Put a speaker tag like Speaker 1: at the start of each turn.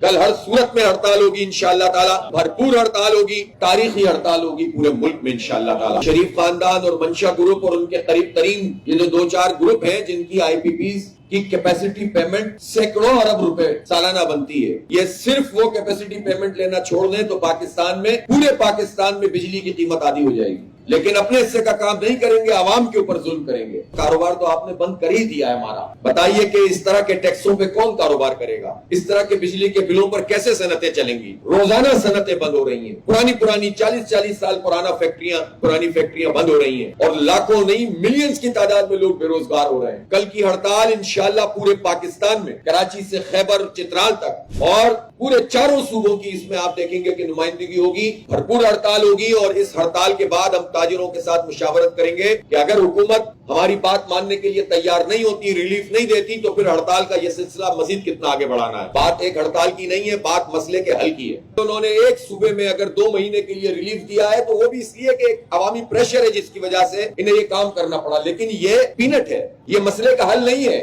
Speaker 1: کل ہر صورت میں ہڑتال ہوگی انشاءاللہ تعالیٰ، بھرپور ہڑتال ہوگی، تاریخی ہڑتال ہوگی پورے ملک میں انشاءاللہ تعالیٰ۔ شریف خاندان اور منشا گروپ اور ان کے قریب ترین یہ جو 2-4 گروپ ہیں جن کی آئی پی پیز کی کیپیسٹی پیمنٹ سینکڑوں ارب روپے سالانہ بنتی ہے، یہ صرف وہ کیپیسٹی پیمنٹ لینا چھوڑ دیں تو پاکستان میں، پورے پاکستان میں بجلی کی قیمت آدھی ہو جائے گی، لیکن اپنے حصے کا کام نہیں کریں گے، عوام کے اوپر ظلم کریں گے۔ کاروبار تو آپ نے بند کر ہی دیا ہے ہمارا، بتائیے کہ اس طرح کے ٹیکسوں پہ کون کاروبار کرے گا؟ اس طرح کے بجلی کے بلوں پر کیسے صنعتیں چلیں گی؟ روزانہ صنعتیں بند ہو رہی ہیں، پرانی 40 سال پرانی فیکٹریاں بند ہو رہی ہیں، اور لاکھوں نہیں ملینز کی تعداد میں لوگ بے روزگار ہو رہے ہیں۔ کل کی ہڑتال انشاءاللہ پورے پاکستان میں، کراچی سے خیبر چترال تک اور پورے 4 صوبوں کی، اس میں آپ دیکھیں گے کہ نمائندگی ہوگی، بھرپور ہڑتال ہوگی، اور اس ہڑتال کے بعد ہم تاجروں کے ساتھ مشاورت کریں گے کہ اگر حکومت ہماری بات ماننے کے لیے تیار نہیں ہوتی، ریلیف نہیں دیتی، تو پھر ہڑتال کا یہ سلسلہ مزید کتنا آگے بڑھانا ہے۔ بات ایک ہڑتال کی نہیں ہے، بات مسئلے کے حل کی ہے۔ انہوں نے ایک صوبے میں اگر 2 مہینے کے لیے ریلیف دیا ہے تو وہ بھی اس لیے کہ ایک عوامی پریشر ہے جس کی وجہ سے انہیں یہ کام کرنا پڑا، لیکن یہ پینٹ ہے، یہ مسئلے کا حل نہیں ہے۔